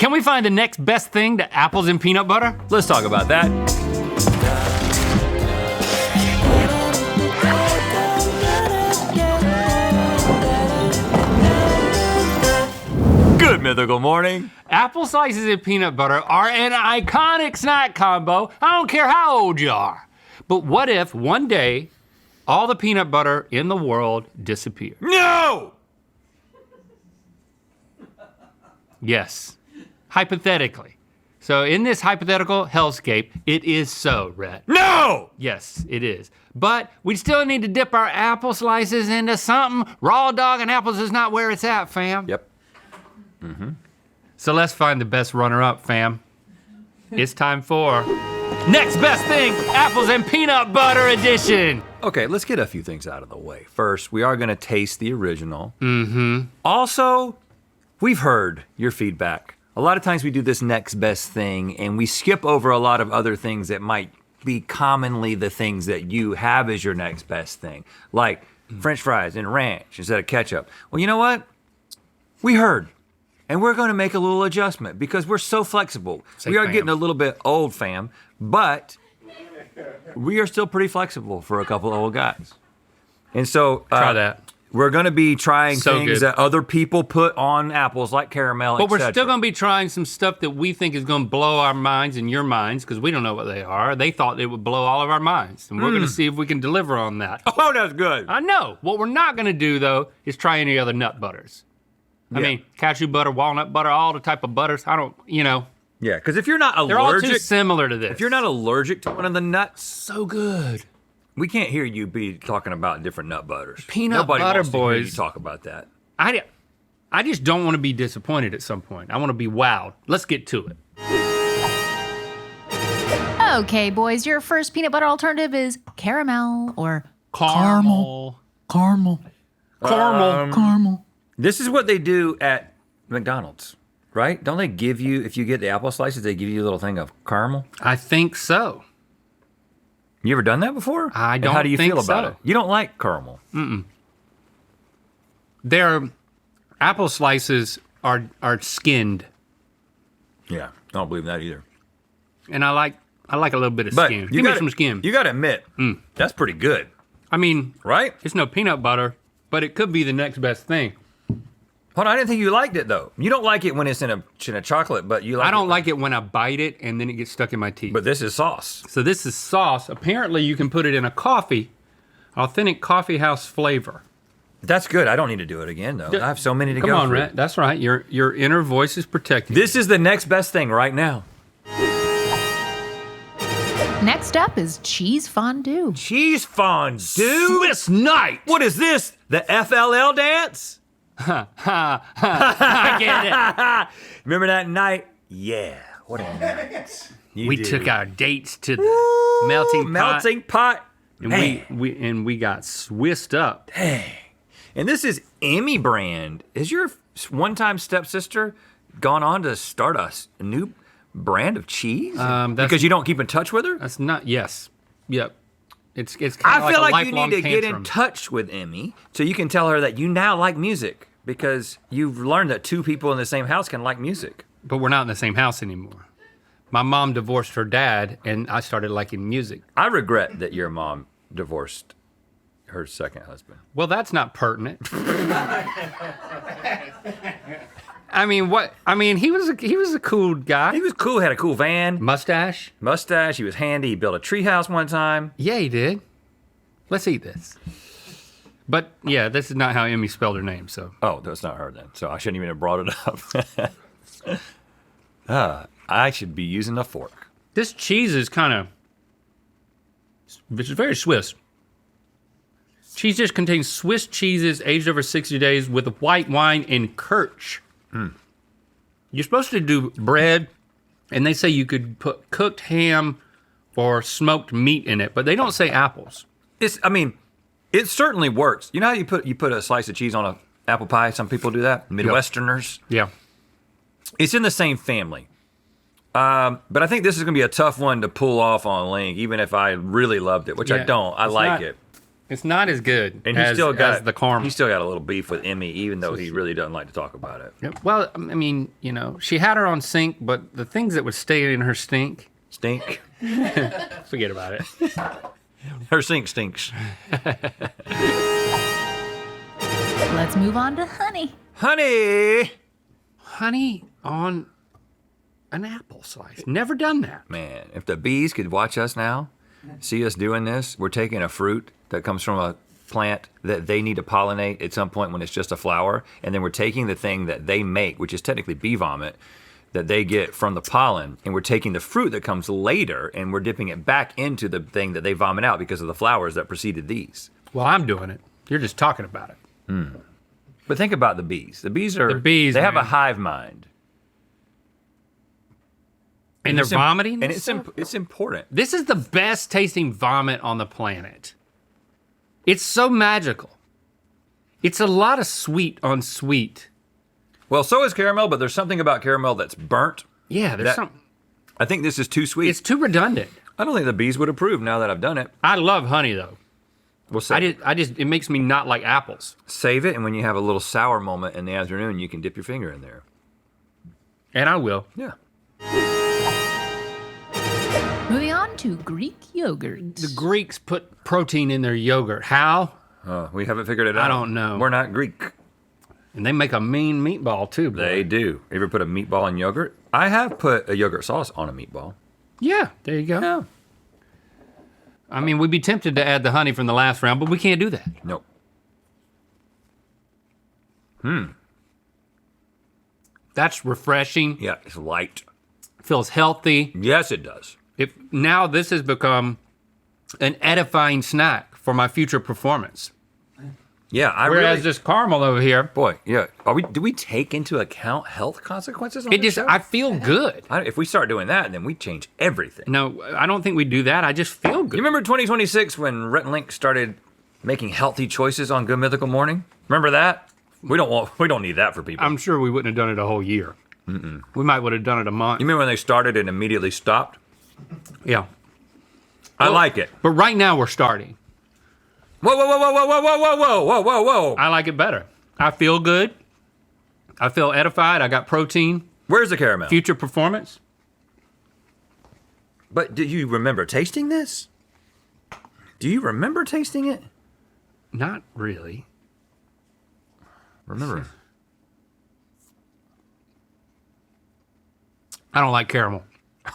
Can we find the next best thing to apples and peanut butter? Let's talk about that. Good Mythical morning. Apple slices and peanut butter are an iconic snack combo. I don't care how old you are. But what if one day all the peanut butter in the world disappeared? No! Yes, hypothetically. So in this hypothetical hellscape, it is so, Rhett. No! Yes, it is. But we still need to dip our apple slices into something. Raw dog and apples is not where it's at, fam. Yep. So let's find the best runner-up, fam. It's time for Next Best Thing, Apples and Peanut Butter Edition. Okay, let's get a few things out of the way. First, we are gonna taste the original. Mm-hmm. Also, we've heard your feedback. A lot of times we do this next best thing and we skip over a lot of other things that might be commonly the things that you have as your next best thing. Like French fries and ranch instead of ketchup. Well, you know what? We heard. And we're gonna make a little adjustment because we're so flexible. We are getting a little bit old, fam, but we are still pretty flexible for a couple of old guys. And so Try that. we're gonna be trying So things good. that other people put on apples like caramel, But we're etc. still gonna be trying some stuff that we think is gonna blow our minds and your minds, because we don't know what they are. They thought it would blow all of our minds. And we're gonna see if we can deliver on that. Oh, that's good. I know. What we're not gonna do though is try any other nut butters. I Yeah. mean, cashew butter, walnut butter, all the type of butters. I don't, Yeah, because if you're not they're all too allergic, similar to this. if you're not allergic to one of the nuts, so good. we can't hear you be talking about different nut butters. Peanut Nobody butter wants to hear you boys. talk about that. I just don't want to be disappointed at some point. I want to be wowed. Let's get to it. Okay, boys, your first peanut butter alternative is caramel or Caramel. caramel. Caramel. This is what they do at McDonald's, right? Don't they give you, if you get the apple slices, they give you a little thing of caramel? I think so. You ever done that before? I And don't how do you think feel about so. it? You don't like caramel. Their apple slices are skinned, Yeah, I don't believe that either. and I like a little bit of But skin. you Give me gotta- some skin. You gotta admit, that's pretty good, I mean, right? it's no peanut butter, but it could be the next best thing. Hold on, I didn't think you liked it though. You don't like it when it's in a chocolate, but you like I don't it. like it when I bite it and then it gets stuck in my teeth. But this is sauce. So this is sauce. Apparently you can put it in a coffee, authentic coffee house flavor. That's good. I don't need to do it again though. I have so many to Come go on, through. Rhett. That's right. Your inner voice is protected. This is the next best thing right now. Next up is cheese fondue. Cheese fondue. Swiss night. What is this? The FLL dance? I get it. Remember that night? Yeah. What a night. You We do. took our dates to the melting pot, and and we got Swissed up. And this is Emmy brand. Has your one-time stepsister gone on to start a new brand of cheese? Because you don't keep in touch with her? That's not. Yes. Yep. It's kind of I feel like a like you lifelong need to get in tantrum. touch with Emmy so you can tell her that you now like music because you've learned that two people in the same house can like music. But we're not in the same house anymore. My mom divorced her dad, and I started liking music. I regret that your mom divorced her second husband. Well, that's not pertinent. I mean, what? I mean, he was a cool guy. He was cool, had a cool van, Mustache. he was handy, he built a treehouse one time. Yeah, he did. Let's eat this. But yeah, this is not how Emmy spelled her name. So Oh, that's not her then, so I shouldn't even have brought it up. I should be using a fork. this cheese is it's very Swiss. Cheese dish contains Swiss cheeses aged over 60 days with white wine and kirsch. You're supposed to do bread, and they say you could put cooked ham or smoked meat in it, but they don't say apples. It certainly works. You know how you put a slice of cheese on an apple pie? Some people do that, Midwesterners. Yeah. It's in the same family. But I think this is gonna be a tough one to pull off on Link, even if I really loved it, which I Yeah, don't. I it's like not- it. It's not as good And as the caramel. He's still got a little beef with Emmy, even though he really doesn't like to talk about it. Yeah, well, I mean, she had her on sync, but the things that would stay in her stink, Stink. forget about it. Her sink stinks. Let's move on to honey. Honey! Honey on an apple slice. Never done that. Man, if the bees could watch us now, see us doing this, we're taking a fruit that comes from a plant that they need to pollinate at some point when it's just a flower, and then we're taking the thing that they make, which is technically bee vomit, that they get from the pollen, and we're taking the fruit that comes later, and we're dipping it back into the thing that they vomit out because of the flowers that preceded these. Well, I'm doing it. You're just talking about it. But think about the bees. The bees bees, they have a man. hive mind. And they're It's im- vomiting? And it's important. This is the best tasting vomit on the planet. It's so magical. It's a lot of sweet on sweet. Well, so is caramel, but there's something about caramel that's burnt. Yeah, there's That- something. I think this is too sweet. It's too redundant. I don't think the bees would approve now that I've done it. I love honey though. We'll save, It makes me not like apples. save it, and when you have a little sour moment in the afternoon, you can dip your finger in there. And I will. Yeah. Moving on to Greek yogurt. The Greeks put protein in their yogurt. How? We haven't figured it out. I don't know. We're not Greek. And they make a mean meatball too, boy. They do. You ever put a meatball in yogurt? I have put a yogurt sauce on a meatball. Yeah, there you go. Yeah. I mean, we'd be tempted to add the honey from the last round, but we can't do that. Nope. That's refreshing. Yeah, it's light. Feels healthy. Yes, it does. Now this has become an edifying snack for my future performance. Yeah, Whereas this caramel over here, boy, yeah. Do we take into account health consequences on it this just, show? I feel good. If we start doing that, then we change everything. No, I don't think we do that. I just feel good. You remember 2026 when Rhett and Link started making healthy choices on Good Mythical Morning? Remember that? We don't need that for people. I'm sure we wouldn't have done it a whole year. We might would have done it a month. You remember when they started and immediately stopped? Yeah. I like it. But right now we're starting. Whoa, whoa, whoa, whoa, whoa, whoa, whoa, whoa, whoa, whoa, whoa. I like it better. I feel good. I feel edified. I got protein. Where's the caramel? Future performance. But do you remember tasting this? Do you remember tasting it? Not really. Remember? I don't like caramel.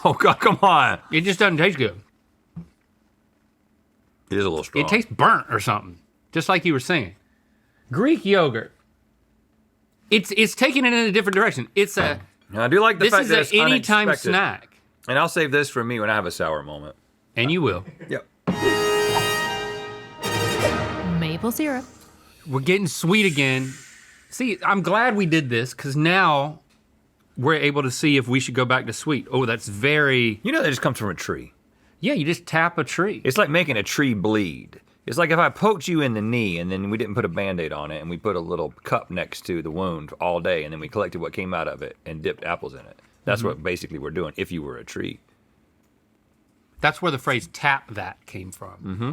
Oh, God, come on. It just doesn't taste good. It is a little strong. It tastes burnt or something, just like you were saying. Greek yogurt. It's taking it in a different direction. It's a And I do like the this fact is that an it's anytime unexpected. snack, And I'll save this for me when I have a sour moment. and you will. Yep. Maple syrup. We're getting sweet again. See, I'm glad we did this because now we're able to see if we should go back to sweet. Oh, that's very You know that just comes from a tree. yeah. You just tap a tree. It's like making a tree bleed. It's like if I poked you in the knee and then we didn't put a Band-Aid on it and we put a little cup next to the wound all day and then we collected what came out of it and dipped apples in it. That's what basically we're doing if you were a tree. That's where the phrase "tap that" came from. Mm-hmm.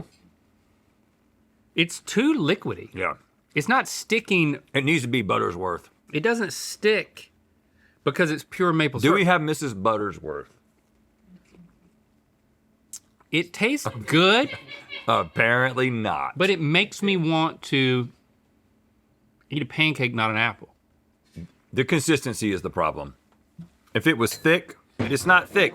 It's too liquidy. Yeah. It's not sticking. It needs to be Buttersworth. It doesn't stick because it's pure maple Do syrup. we have Mrs. Buttersworth? It tastes good, Apparently not. but it makes me want to eat a pancake, not an apple. The consistency is the problem. If it was thick, it's not thick.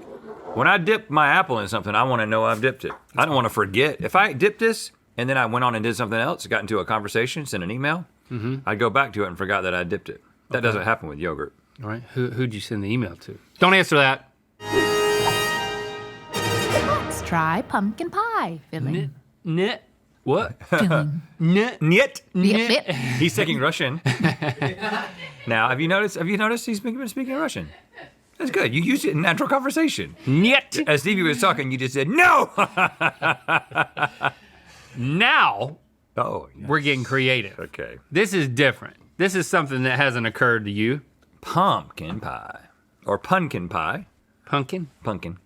When I dip my apple in something, I want to know I've dipped it. I don't want to forget. If I dipped this and then I went on and did something else, got into a conversation, sent an email, I'd go back to it and forgot that I dipped it. That doesn't happen with yogurt. All right, who'd you send the email to? Don't answer that. Let's try pumpkin pie filling. Nit. What? Filling. Nit. Niet. Yep, yep. He's speaking Russian. Now, have you noticed he's been speaking Russian? That's good. You used it in natural conversation. Nit. As Stevie was talking, you just said, no! Now Oh, yeah. we're getting creative. Okay. This is different. This is something that hasn't occurred to you. Pumpkin pie. Or pumpkin pie. Pumpkin. Pumpkin.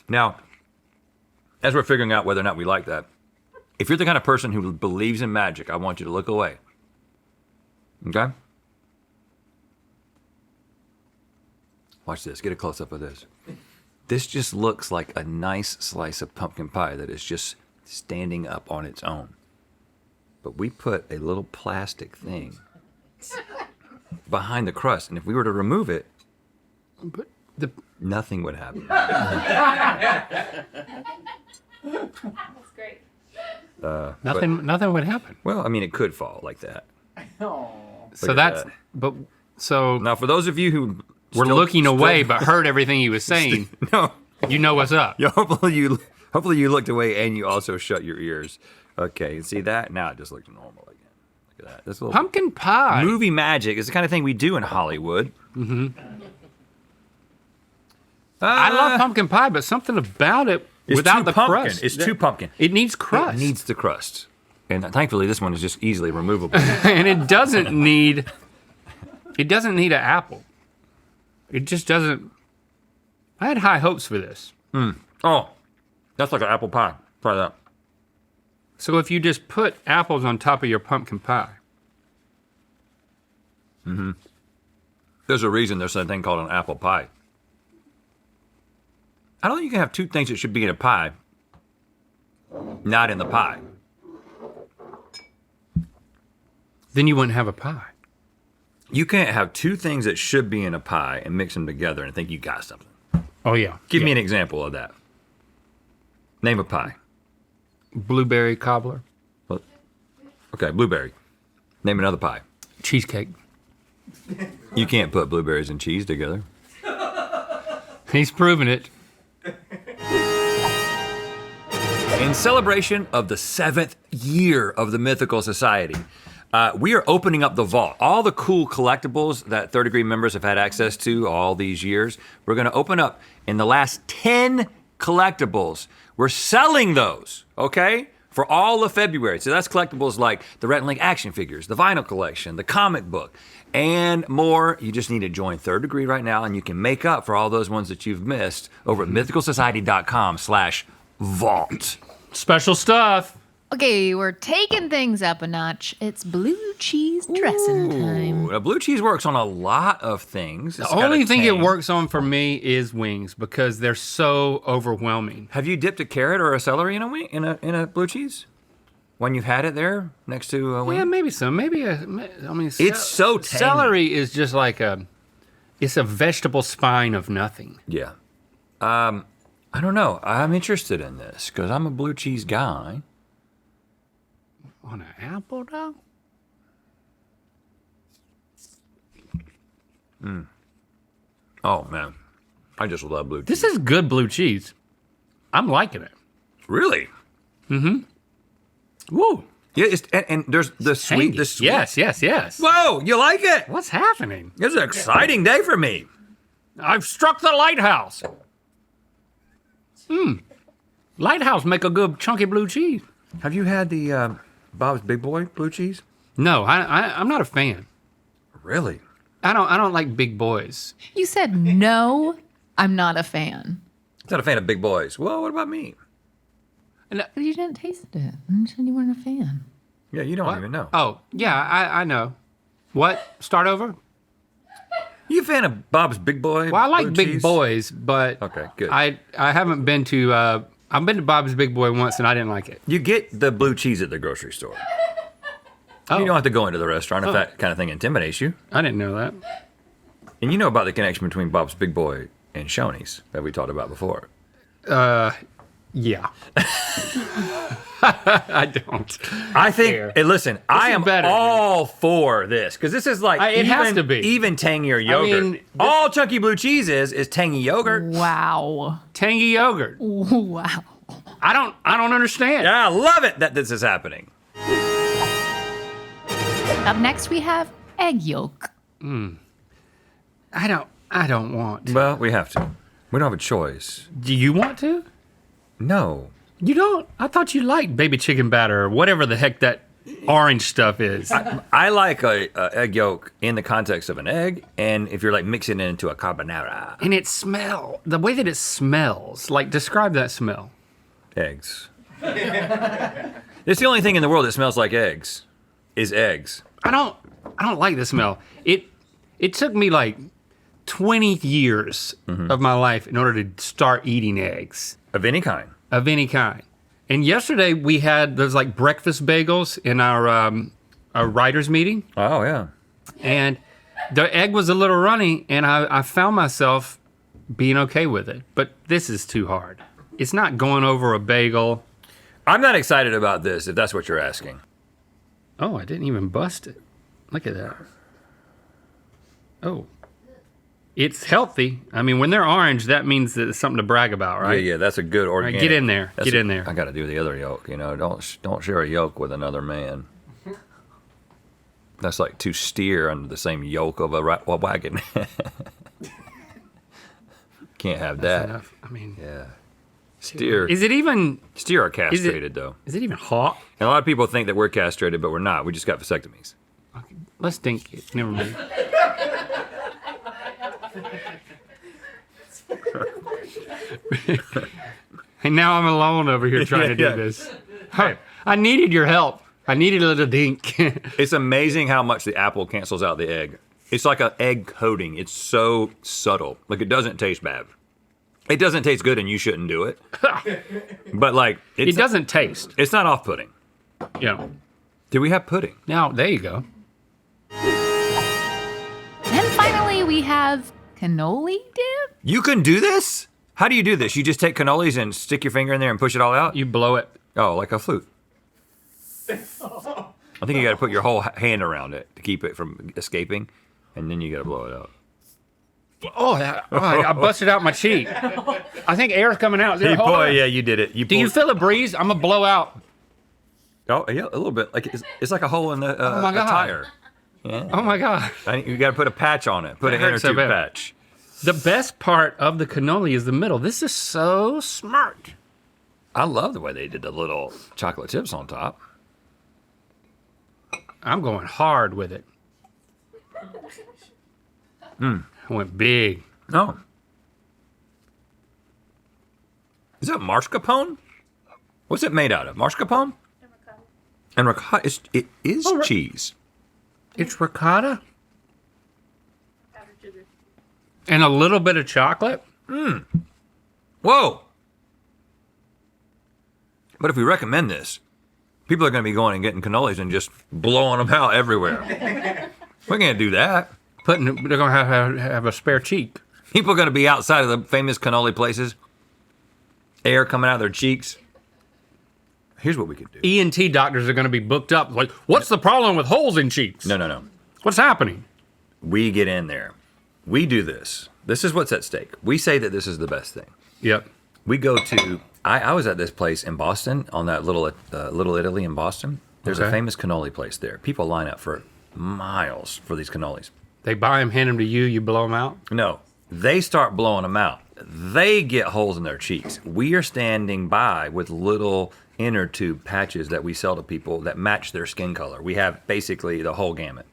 Now, as we're figuring out whether or not we like that, if you're the kind of person who believes in magic, I want you to look away. Okay? Watch this. Get a close-up of this. This just looks like a nice slice of pumpkin pie that is just standing up on its own. But we put a little plastic thing behind the crust, and if we were to remove it, But nothing would happen. That's great. nothing would happen. Well, I mean, it could fall like that. So at that's that. but so Now, for those of you who we're looking away but heard everything he was saying. no, You know what's up. yeah, hopefully you looked away and you also shut your ears. Okay, see that? Now it just looks normal again. Look at that. This little Pumpkin pie. movie magic is the kind of thing we do in Hollywood. I love pumpkin pie, but something about it It's without too the pumpkin. crust. It's too pumpkin. It needs crust. It needs the crust. And thankfully, this one is just easily removable. And it doesn't need an apple. It just doesn't. I had high hopes for this. Oh, that's like an apple pie. Try that. So if you just put apples on top of your pumpkin pie, There's a reason there's something called an apple pie. I don't think you can have two things that should be in a pie, not in the pie. then you wouldn't have a pie. You can't have two things that should be in a pie and mix them together and think you got something. Oh yeah. Give me Yeah. an example of that. Name a pie. Blueberry cobbler, Well, okay, blueberry. Name another pie. cheesecake. You can't put blueberries and cheese together. He's proven it. In celebration of the 7th year of the Mythical Society, we are opening up the vault. All the cool collectibles that Third Degree members have had access to all these years, we're going to open up in the last 10 collectibles. We're selling those, okay, for all of February. So that's collectibles like the Rhett and Link action figures, the vinyl collection, the comic book, and more. You just need to join Third Degree right now, and you can make up for all those ones that you've missed over at mythicalsociety.com/vault. Special stuff. Okay, we're taking things up a notch. It's blue cheese dressing time. Now, blue cheese works on a lot of things. The only thing it works on for me is wings because they're so overwhelming. Have you dipped a carrot or a celery in a wing in a blue cheese? When you've had it there next to a wing? Yeah, maybe so. Maybe It's so tangy. celery is just like it's a vegetable spine of nothing. Yeah. I don't know. I'm interested in this because I'm a blue cheese guy. On an apple though? Oh man, I just love blue cheese. This is good blue cheese. I'm liking it. Really? Woo. Yeah. And there's the sweet. The sweet. Yes. Whoa! You like it? What's happening? It's an exciting day for me. I've struck the lighthouse. Lighthouse make a good chunky blue cheese. Have you had the Bob's Big Boy blue cheese? No, I'm not a fan. Really? I don't like big boys. You said no, I'm not a fan. Not a fan of big boys. Well, what about me? But you didn't taste it. You said you weren't a fan. Yeah, you don't even know. Oh, yeah, I know. What? Start over? You a fan of Bob's Big Boy? Well, I like blue big cheese? boys, but Okay, good. I haven't been to I've been to Bob's Big Boy once and I didn't like it. You get the blue cheese at the grocery store. Oh, You don't have to go into the restaurant if that kind of thing intimidates you. I didn't know that. And you know about the connection between Bob's Big Boy and Shoney's that we talked about before. Yeah. I don't. I think, Fair. hey, listen, I is am better, all for this because this is like It has to be. even tangier yogurt. mean, all chunky blue cheese is tangy yogurt. Wow. Tangy yogurt. Wow. I don't understand. Yeah, I love it that this is happening. Up next, we have egg yolk. I don't want. Well, we have to. We don't have a choice. Do you want to? No. You don't? I thought you liked baby chicken batter or whatever the heck that orange stuff is. I like a egg yolk in the context of an egg, and if you're like mixing it into a carbonara. And the way that it smells, like describe that smell. Eggs. It's the only thing in the world that smells like eggs. Is eggs. I don't like the smell. It took me like 20 years of my life in order to start eating eggs Of any kind. of any kind. And yesterday we had those like breakfast bagels in our writers meeting, Oh, yeah. and the egg was a little runny, and I found myself being okay with it. But this is too hard. It's not going over a bagel. I'm not excited about this, if that's what you're asking. Oh, I didn't even bust it. Look at that. Oh. It's healthy. I mean, when they're orange, that means that it's something to brag about, right? Yeah, that's a good organic. Get in there. Get in there. I got to do the other yolk, Don't share a yolk with another man. That's like two steer under the same yoke of a wagon. Can't have that. Enough. I mean, Yeah. Steer. is it even Steer are castrated, though. is it even hot? And a lot of people think that we're castrated, but we're not. We just got vasectomies. Let's dink it. Never mind. And now I'm alone over here trying to do Yeah. this. I needed your help. I needed a little dink. It's amazing how much the apple cancels out the egg. It's like an egg coating. It's so subtle. Like, it doesn't taste bad. It doesn't taste good, and you shouldn't do it. But, like, It doesn't taste. It's not off-putting. Yeah. Do we have pudding? Now, there you go. And finally, we have cannoli dip. You can do this? How do you do this? You just take cannolis and stick your finger in there and push it all out? You blow it. Oh, like a flute. I think you got to put your whole hand around it to keep it from escaping, and then you got to blow it out. Oh, I busted out my cheek. I think air's coming out. Hey, boy, yeah, you did it. Do you feel a breeze? I'm going to blow out. Oh, yeah, a little bit. Like it's like a hole in the my a God. tire. Yeah. Oh, my God. You got to put a patch on it. Put That an inner hurts so tube bad. patch. The best part of the cannoli is the middle. This is so smart. I love the way they did the little chocolate chips on top. I'm going hard with it. I went big. Oh. Is that mascarpone? What's it made out of? Mascarpone? And ricotta. It is cheese. It's ricotta and a little bit of chocolate. Whoa. But if we recommend this, people are going to be going and getting cannolis and just blowing them out everywhere. We can't do that. They're gonna have a spare cheek. People are going to be outside of the famous cannoli places. Air coming out of their cheeks. Here's what we could do. ENT doctors are gonna be booked up. Like, what's the problem with holes in cheeks? No. What's happening? We get in there. We do this. This is what's at stake. We say that this is the best thing. Yep. We go to. I was at this place in Boston on that Little Italy in Boston. There's a Okay. famous cannoli place there. People line up for miles for these cannolis. They buy them, hand them to you. You blow them out. No, they start blowing them out. They get holes in their cheeks. We are standing by with little inner tube patches that we sell to people that match their skin color. We have basically the whole gamut.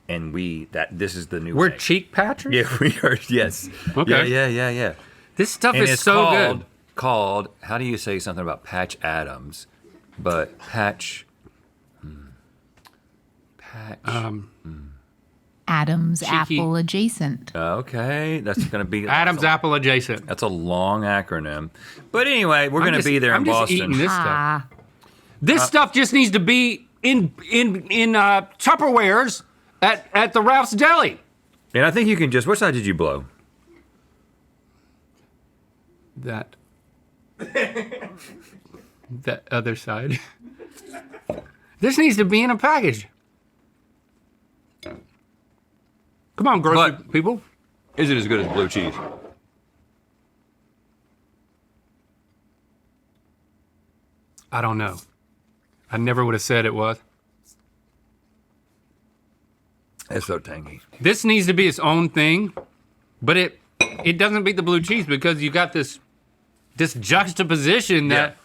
And this is the new We're way. cheek patchers. Yeah, we are. Yes. Okay. Yeah. This stuff And is it's so good. called, how do you say something about Patch Adams? But Patch. Adam's Cheeky. apple adjacent. Okay, that's going to be. Adam's apple adjacent. That's a long acronym. But anyway, we're going to just- be there I'm in just Boston. eating this stuff. Ah, This stuff just needs to be in Tupperwares at the Ralph's Deli. And I think you can just. What side did you blow? That other side. This needs to be in a package. Come on, grocery But- people. Is it as good as blue cheese? I don't know. I never would have said it was. It's so tangy. This needs to be its own thing, but it doesn't beat the blue cheese because you got this juxtaposition that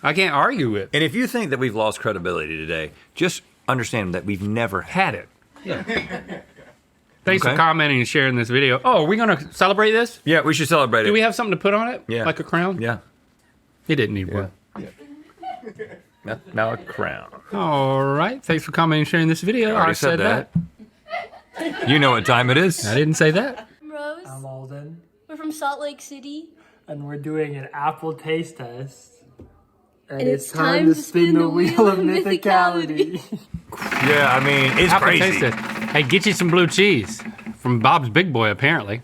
I can't argue with. And if you think that we've lost credibility today, just understand that we've never had it. Thanks Okay. for commenting and sharing this video. Oh, are we gonna celebrate this? Yeah, we should celebrate it. Do we have something to put on it? Yeah. Like a crown? Yeah. He didn't need one. Now a crown. All right. Thanks for commenting and sharing this video. Already I said that. You know what time it is. I didn't say that. I'm Rose. I'm Alden, We're from Salt Lake City. and we're doing an apple taste test. And it's time to spin the wheel of mythicality. Yeah, I mean, it's Apple crazy. taste test. Hey, get you some blue cheese from Bob's Big Boy, apparently.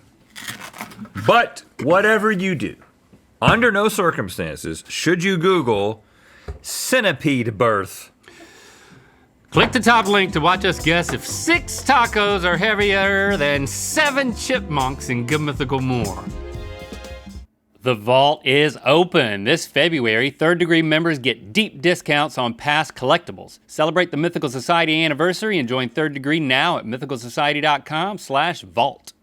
But whatever you do, under no circumstances should you Google centipede birth. Click the top link to watch us guess if 6 tacos are heavier than 7 chipmunks in Good Mythical More. The vault is open. This February, 3rd Degree members get deep discounts on past collectibles. Celebrate the Mythical Society anniversary and join 3rd Degree now at mythicalsociety.com/vault.